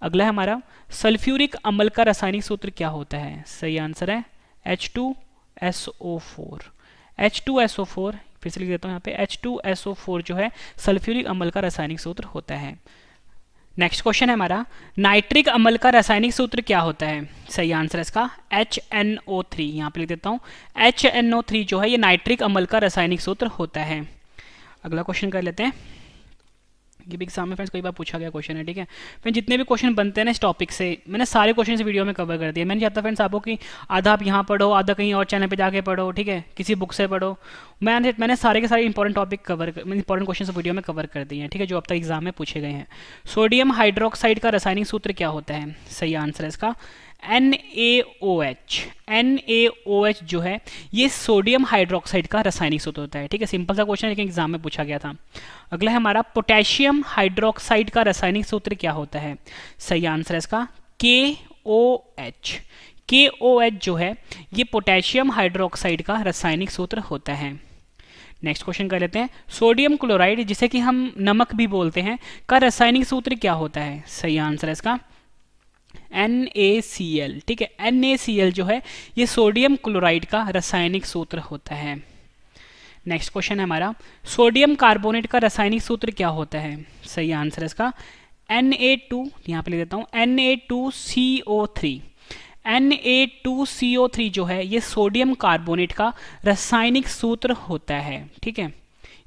अगला है हमारा, सल्फ्यूरिक अम्ल का रासायनिक सूत्र क्या होता है? सही आंसर है H2SO4। H2SO4 फिर से लिख देता हूँ यहाँ पे, H2SO4 जो है सल्फ्यूरिक अम्ल का रासायनिक सूत्र होता है। नेक्स्ट क्वेश्चन है हमारा, नाइट्रिक अम्ल का रासायनिक सूत्र क्या होता है? सही आंसर है इसका HNO3। यहाँ पे लिख देता हूँ HNO3 जो है ये नाइट्रिक अम्ल का रासायनिक सूत्र होता है। अगला क्वेश्चन कर लेते हैं, ये भी एग्जाम में फ्रेंड्स कई बार पूछा गया क्वेश्चन है। ठीक है, फिर जितने भी क्वेश्चन बनते हैं ना इस टॉपिक से, मैंने सारे क्वेश्चन इस वीडियो में कवर कर दिए। मैं नहीं चाहता फ्रेंड्स आपको कि आधा आप यहाँ पढ़ो, आधा कहीं और चैनल पे जाके पढ़ो। ठीक है, किसी बुक से पढ़ो। मैंने सारे के सारे important topic important question video में कवर कर दिए हैं। ठीक है, जो अब तक एग्जाम में पूछे गए हैं। सोडियम हाइड्रोक्साइड का रासायनिक सूत्र क्या होता है? सही आंसर है इसका NaOH, NaOH जो है ये सोडियम हाइड्रोक्साइड का रासायनिक सूत्र होता है। ठीक है, सिंपल सा क्वेश्चन है लेकिन एग्जाम में पूछा गया था। अगला है हमारा पोटेशियम हाइड्रोक्साइड का रासायनिक सूत्र क्या होता है? सही आंसर है इसका KOH। KOH जो है ये पोटेशियम हाइड्रोक्साइड का रासायनिक सूत्र होता है। नेक्स्ट क्वेश्चन कर लेते हैं। सोडियम क्लोराइड जिसे कि हम नमक भी बोलते हैं का रासायनिक सूत्र क्या होता है? सही आंसर है इसका NaCl। ठीक है, NaCl जो है ये सोडियम क्लोराइड का रासायनिक सूत्र होता है। नेक्स्ट क्वेश्चन है हमारा, सोडियम कार्बोनेट का रासायनिक सूत्र क्या होता है? सही आंसर है इसका Na2, यहाँ पे लिख देता हूँ Na2CO3। Na2CO3 जो है ये सोडियम कार्बोनेट का रासायनिक सूत्र होता है। ठीक है,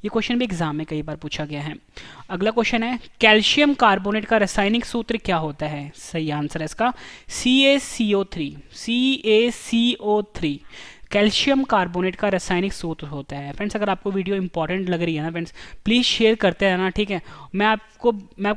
ये क्वेश्चन भी एग्जाम में कई बार पूछा गया है। अगला क्वेश्चन है, कैल्शियम कार्बोनेट का रासायनिक सूत्र क्या होता है? सही आंसर है इसका CaCO3। CaCO3 कैल्शियम कार्बोनेट का रासायनिक सूत्र होता है। फ्रेंड्स, अगर आपको वीडियो इंपॉर्टेंट लग रही है ना फ्रेंड्स, प्लीज़ शेयर करते रहना। ठीक है, मैं आपको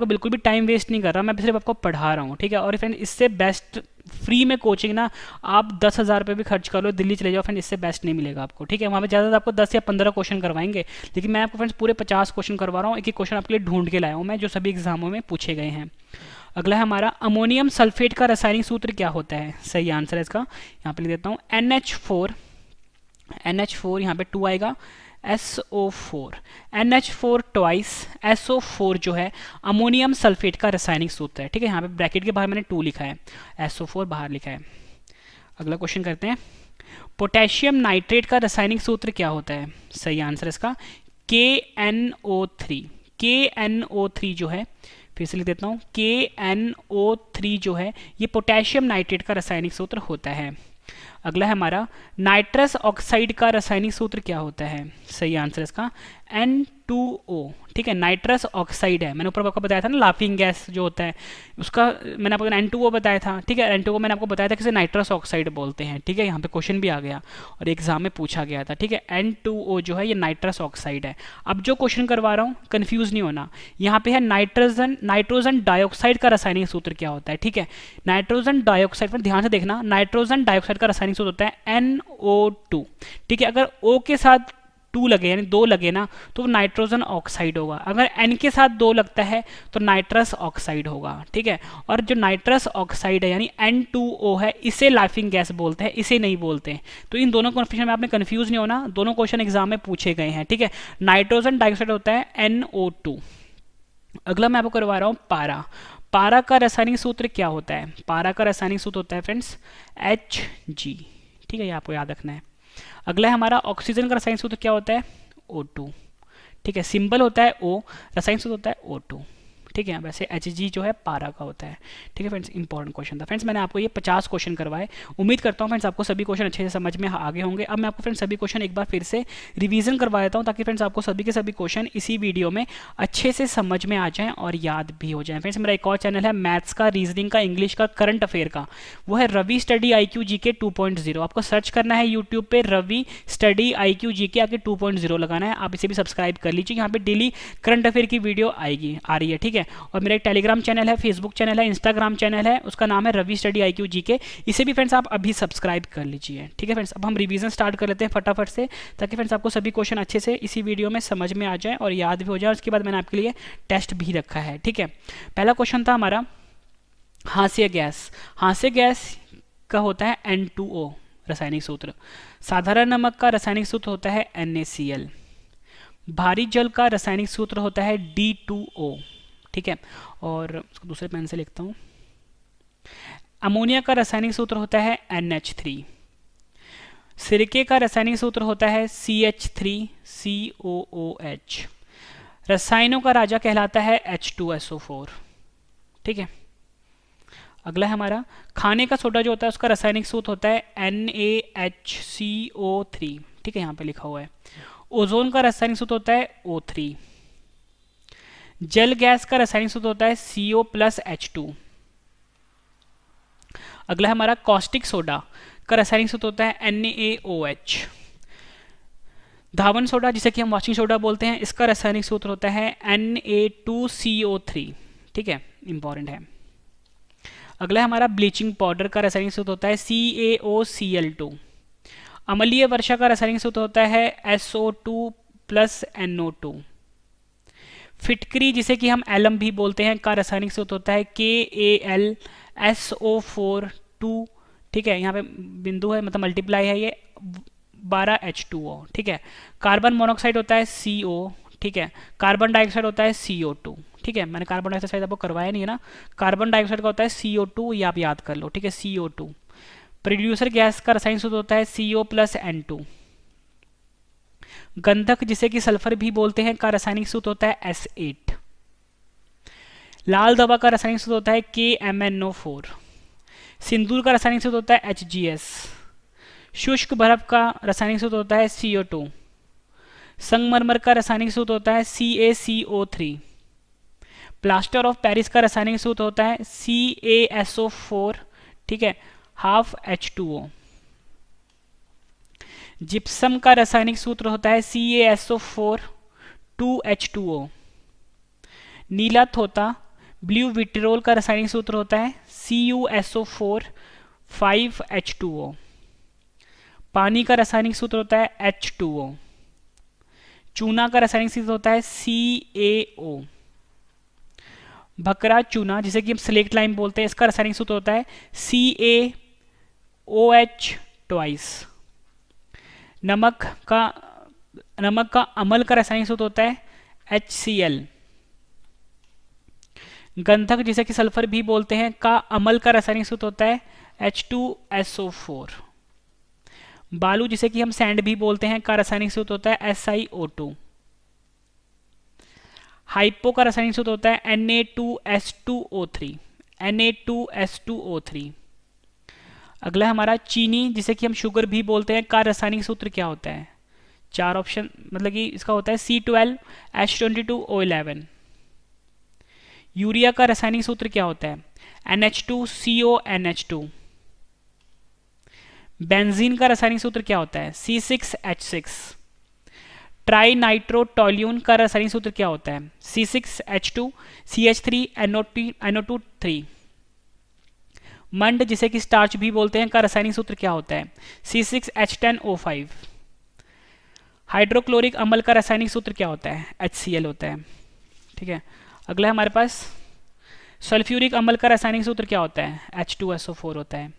बिल्कुल भी टाइम वेस्ट नहीं कर रहा, मैं सिर्फ आपको पढ़ा रहा हूँ। ठीक है, और फ्रेंड्स इससे बेस्ट फ्री में कोचिंग ना आप 10,000 रुपये भी खर्च कर लो, दिल्ली चले जाओ फ्रेंड, इससे बेस्ट नहीं मिलेगा आपको। ठीक है, वहाँ पे ज़्यादा आपको 10 या 15 क्वेश्चन करवाएंगे, लेकिन मैं आपको फ्रेंड्स पूरे 50 क्वेश्चन करवा रहा हूँ। एक एक क्वेश्चन आपके लिए ढूंढ के लाया हूँ मैं, जो सभी एग्जामों में पूछे गए हैं। अगला है हमारा, अमोनियम सल्फेट का रासायनिक सूत्र क्या होता है? सही आंसर है इसका, यहाँ पे लिख देता हूँ NH4 यहाँ पे 2 आएगा, SO4। NH4 ट्वाइस SO4 जो है अमोनियम सल्फेट का रासायनिक सूत्र है। ठीक है, यहाँ पे ब्रैकेट के बाहर मैंने 2 लिखा है, SO4 बाहर लिखा है। अगला क्वेश्चन करते हैं, पोटेशियम नाइट्रेट का रासायनिक सूत्र क्या होता है? सही आंसर इसका KNO3। KNO3 जो है, फिर से लिख देता हूँ KNO3 जो है ये पोटेशियम नाइट्रेट का रासायनिक सूत्र होता है। अगला है हमारा, नाइट्रस ऑक्साइड का रासायनिक सूत्र क्या होता है? सही आंसर इसका N2O। ठीक है, नाइट्रस ऑक्साइड है, मैंने ऊपर आपको बताया था ना लाफिंग गैस जो होता है उसका, मैंने आपको N2O बताया था। ठीक है, N2O मैंने आपको बताया था किसे नाइट्रस ऑक्साइड बोलते हैं। ठीक है, यहाँ पे क्वेश्चन भी आ गया और एग्जाम में पूछा गया था। ठीक है, N2O जो है ये नाइट्रस ऑक्साइड है। अब जो क्वेश्चन करवा रहा हूँ कन्फ्यूज नहीं होना, यहाँ पे है नाइट्रोजन डाइऑक्साइड का रासायनिक सूत्र क्या होता है? ठीक है, नाइट्रोजन डाइऑक्साइड पर ध्यान से देखना, नाइट्रोजन डाइऑक्साइड का रासायनिक सूत्र होता है NO2। ठीक है, अगर O के साथ 2 लगे यानी 2 लगे ना तो नाइट्रोजन ऑक्साइड होगा, अगर N के साथ 2 लगता है तो नाइट्रस ऑक्साइड होगा। ठीक है, और जो नाइट्रस ऑक्साइड है यानी N2O है इसे लाफिंग गैस बोलते हैं, इसे नहीं बोलते हैं। तो इन दोनों कन्फ्यूजन में आपने कंफ्यूज नहीं होना, दोनों क्वेश्चन एग्जाम में पूछे गए हैं। ठीक है, नाइट्रोजन डाइऑक्साइड होता है NO2। अगला मैं आपको करवा रहा हूँ पारा का रासायनिक सूत्र क्या होता है? पारा का रासायनिक सूत्र होता है फ्रेंड्स Hg। ठीक है, ये आपको याद रखना है। अगला है हमारा, ऑक्सीजन का रासायनिक सूत्र क्या होता है? O2। ठीक है, सिंबल होता है O, रासायनिक सूत्र होता है O2। ठीक है, वैसे Hg जो है पारा का होता है। ठीक है फ्रेंड्स, इंपॉर्टेंट क्वेश्चन था। फ्रेंड्स, मैंने आपको ये 50 क्वेश्चन करवाए, उम्मीद करता हूँ फ्रेंड्स आपको सभी क्वेश्चन अच्छे से समझ में आगे होंगे। अब मैं आपको फ्रेंड्स सभी क्वेश्चन एक बार फिर से रिवीजन करवा देता हूँ ताकि फ्रेंड्स आपको सभी के सभी क्वेश्चन इसी वीडियो में अच्छे से समझ में आ जाएँ और याद भी हो जाएँ। फ्रेंड्स, मेरा एक और चैनल है मैथ्स का, रीजनिंग का, इंग्लिश का, करंट अफेयर का, वो है रवि स्टडी IQ GK 2.0। आपको सर्च करना है यूट्यूब पे रवि स्टडी IQ GK, आके 2.0 लगाना है। आप इसे भी सब्सक्राइब कर लीजिए, यहाँ पे डेली करंट अफेयर की वीडियो आ रही है। ठीक है, और मेरा एक टेलीग्राम चैनल है, फेसबुक चैनल है, इंस्टाग्राम चैनल है, उसका नाम है रवि स्टडी IQ GK, इसे भी फ्रेंड्स आप अभी सब्सक्राइब कर लीजिए। ठीक है फ्रेंड्स, अब हम रिवीजन स्टार्ट कर लेते हैं फटाफट से, ताकि फ्रेंड्स आपको सभी क्वेश्चन अच्छे से इसी वीडियो में समझ में आ जाए और याद भी हो जाए। उसके बाद मैंने आपके लिए टेस्ट भी रखा है। ठीक है, पहला क्वेश्चन था हमारा, हास्य गैस का होता है N2O रासायनिक सूत्र। साधारण नमक का रासायनिक सूत्र होता है NaCl। भारी जल का रासायनिक सूत्र होता है D2O। ठीक है, और उसको दूसरे पेन से लिखता हूं, अमोनिया का रासायनिक सूत्र होता है NH3। सिरके का रासायनिक सूत्र होता है CH3COOH। रसायनों का राजा कहलाता है H2SO4। ठीक है, अगला है हमारा, खाने का सोडा जो होता है उसका रासायनिक सूत्र होता है NaHCO3। ठीक है, यहाँ पे लिखा हुआ है। ओजोन का रासायनिक सूत्र होता है O3। जल गैस का रासायनिक सूत्र होता है CO+H2। अगला है हमारा, कॉस्टिक सोडा का रासायनिक सूत्र होता है NaOH। धावन सोडा जिसे कि हम वॉशिंग सोडा बोलते हैं, इसका रासायनिक सूत्र होता है Na2CO3। ठीक है, इंपॉर्टेंट है। अगला है हमारा ब्लीचिंग पाउडर का रासायनिक सूत्र होता है CaOCl2। अम्लीय वर्षा का रासायनिक सूत्र होता है SO2 प्लस NO2। फिटकरी जिसे कि हम एलम भी बोलते हैं का रासायनिक सूत्र होता है KAlSO4 2। ठीक है, यहाँ पे बिंदु है मतलब मल्टीप्लाई है ये 12H2O। ठीक है, कार्बन मोनोऑक्साइड होता है CO। ठीक है, कार्बन डाइऑक्साइड होता है CO2। ठीक है, मैंने कार्बन डाइऑक्साइड शायद आपको करवाया नहीं है ना, कार्बन डाइऑक्साइड का होता है CO2, ये आप याद कर लो। ठीक है, CO2। प्रोड्यूसर गैस का रासायनिक सूत्र होता है CO प्लस N2। गंधक जिसे कि सल्फर भी बोलते हैं का रासायनिक सूत्र होता है S8। लाल दवा का रासायनिक सूत्र होता है KMNO4। सिंदूर का रासायनिक सूत्र होता है HGS। शुष्क बर्फ का रासायनिक सूत्र होता है CO2। संगमरमर का रासायनिक सूत्र होता है CaCO3। प्लास्टर ऑफ पेरिस का रासायनिक सूत्र होता है CaSO4। ठीक है, हाफ H2O। जिप्सम का रासायनिक सूत्र होता है CaSO4 2H2O। नीला थोता ब्लू विट्रोल का रासायनिक सूत्र होता है CuSO4 5H2O। पानी का रासायनिक सूत्र होता है H2O। चूना का रासायनिक सूत्र होता है CaO। भकरा चूना जिसे कि हम स्लेक्ट लाइम बोलते हैं, इसका रासायनिक सूत्र होता है CaOH ट्वाइस। नमक का अम्ल का रासायनिक सूत्र होता है HCl। गंधक जिसे कि सल्फर भी बोलते हैं का अम्ल का रासायनिक सूत्र होता है H2SO4। बालू जिसे कि हम सैंड भी बोलते हैं का रासायनिक सूत्र होता है SiO2। हाइपो का रासायनिक सूत्र होता है Na2S2O3। Na2S2O3। अगला हमारा चीनी जिसे कि हम शुगर भी बोलते हैं का रासायनिक सूत्र क्या होता है? चार ऑप्शन मतलब कि इसका होता है C12H22O11। यूरिया का रासायनिक सूत्र क्या होता है? NH2CONH2। बेंजीन का रासायनिक सूत्र क्या होता है? C6H6। ट्राई नाइट्रोटोल्यून का रासायनिक सूत्र क्या होता है? C6H2 CH3NO2 3। मंड जिसे कि स्टार्च भी बोलते हैं का रासायनिक सूत्र क्या होता है? C6H10O5। हाइड्रोक्लोरिक अम्ल का रासायनिक सूत्र क्या होता है? HCl होता है। ठीक है, अगला हमारे पास सल्फ्यूरिक अम्ल का रासायनिक सूत्र क्या होता है? H2SO4 होता है।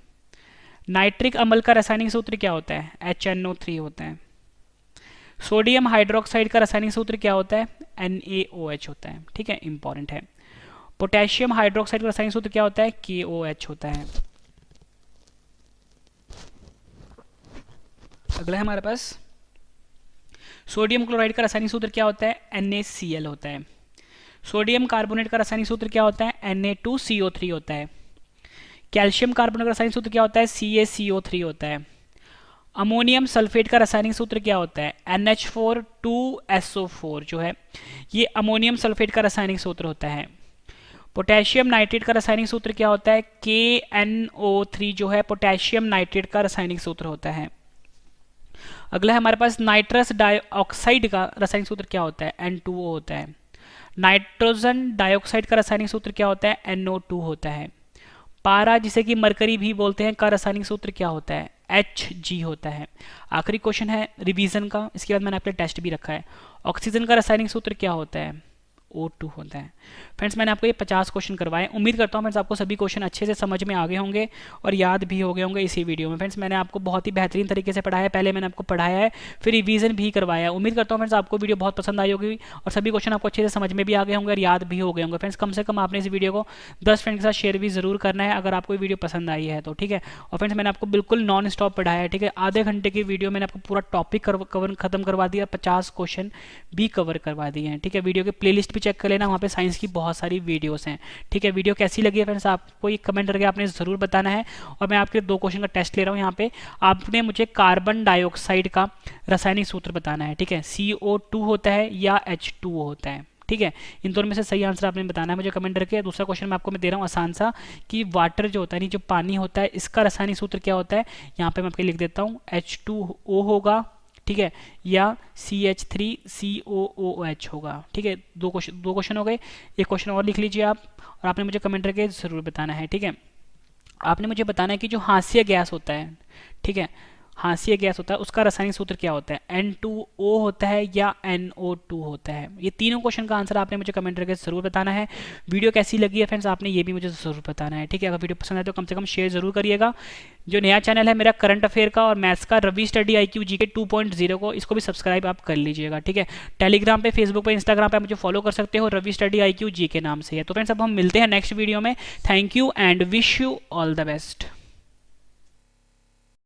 नाइट्रिक अम्ल का रासायनिक सूत्र क्या होता है? HNO3 होता है। सोडियम हाइड्रोक्साइड का रासायनिक सूत्र क्या होता है? NaOH होता है। ठीक है, इंपॉर्टेंट है। पोटेशियम हाइड्रोक्साइड का रासायनिक सूत्र क्या होता है? KOH होता है। अगला है हमारे पास सोडियम क्लोराइड का रासायनिक सूत्र क्या होता है? NaCl होता है। सोडियम कार्बोनेट का रासायनिक सूत्र क्या होता है? Na2CO3 होता है। कैल्शियम कार्बोनेट का रासायनिक सूत्र क्या होता है? CaCO3 होता है। अमोनियम सल्फेट का रासायनिक सूत्र क्या होता है? NH4 जो है ये अमोनियम सल्फेट का रासायनिक सूत्र होता है। पोटेशियम नाइट्रेट का रासायनिक सूत्र क्या होता है? KNO3 जो है पोटेशियम नाइट्रेट का रासायनिक सूत्र होता है। अगला है हमारे पास नाइट्रस डाइऑक्साइड का रासायनिक सूत्र क्या होता है? N2O होता है। नाइट्रोजन डाइऑक्साइड का रासायनिक सूत्र क्या होता है? NO2 होता है। पारा जिसे कि मरकरी भी बोलते हैं का रासायनिक सूत्र क्या होता है? Hg होता है। आखिरी क्वेश्चन है रिवीजन का, इसके बाद मैंने आपके टेस्ट भी रखा है। ऑक्सीजन का रासायनिक सूत्र क्या होता है? O2 होता है। फ्रेंड्स मैंने आपको ये 50 क्वेश्चन करवाए। उम्मीद करता हूँ फ्रेंड्स आपको सभी क्वेश्चन अच्छे से समझ में आ गए होंगे और याद भी हो गए होंगे इसी वीडियो में। फ्रेंड्स मैंने आपको बहुत ही बेहतरीन तरीके से पढ़ाया है, पहले मैंने आपको पढ़ाया है फिर रिवीजन भी करवाया है। उम्मीद करता हूँ फ्रेंड्स आपको वीडियो बहुत पसंद आई होगी और सभी क्वेश्चन आपको अच्छे से समझ में भी आ गए होंगे और याद भी हो गए होंगे। फ्रेंड्स कम से कम आपने इस वीडियो को 10 फ्रेंड के साथ शेयर भी जरूर करना है अगर आपको वीडियो पसंद आई है तो। ठीक है, और फ्रेंड्स मैंने आपको बिल्कुल नॉन स्टॉप पढ़ाया है। ठीक है, आधे घंटे की वीडियो मैंने आपको पूरा टॉपिक कवर खत्म करवा दिया, 50 क्वेश्चन भी कवर करवा दिए हैं। ठीक है, वीडियो के प्लेलिस्ट भी चेक कर लेना, वहाँ पे साइंस की बहुत सारी वीडियोस हैं। ठीक है, वीडियो कैसी लगी है फ्रेंड्स आपको एक कमेंट करके आपने ज़रूर बताना है। और मैं आपके 2 क्वेश्चन का टेस्ट ले रहा हूँ यहाँ पे, आपने मुझे कार्बन डाइऑक्साइड का रासायनिक सूत्र बताना है। ठीक है, CO2 होता है या H2O होता है। ठीक है, इन दोनों में से सही आंसर आपने बताना है मुझे कमेंट करके। दूसरा क्वेश्चन मैं आपको दे रहा हूँ आसान सा कि वाटर जो होता है नहीं जो पानी होता है इसका रासायनिक सूत्र क्या होता है? यहाँ पे मैं आपके लिख देता हूँ H2O होगा। ठीक है, या CH3COOH होगा। ठीक है, 2 क्वेश्चन हो गए, एक क्वेश्चन और लिख लीजिए आप और आपने मुझे कमेंट करके ज़रूर बताना है। ठीक है, आपने मुझे बताना है कि जो हास्य गैस होता है, ठीक है, हास्य गैस होता है, उसका रासायनिक सूत्र क्या होता है, N2O होता है या NO2 होता है। ये तीनों क्वेश्चन का आंसर आपने मुझे कमेंट करके जरूर बताना है। वीडियो कैसी लगी है फ्रेंड्स, आपने ये भी मुझे जरूर बताना है, ठीक है। अगर वीडियो पसंद आए तो कम से कम शेयर जरूर करिएगा। जो नया चैनल है मेरा करंट अफेयर का और मैथ्स का, रवि स्टडी IQ GK 2.0 को, इसको भी सब्सक्राइब आप कर लीजिएगा, ठीक है। टेलीग्राम पे, फेसबुक पे, इंस्टाग्राम पे आप मुझे फॉलो कर सकते हो, रवि स्टडी IQ GK नाम से है। तो फ्रेंड्स अब हम मिलते हैं नेक्स्ट वीडियो में। Thank you and wish you all the best.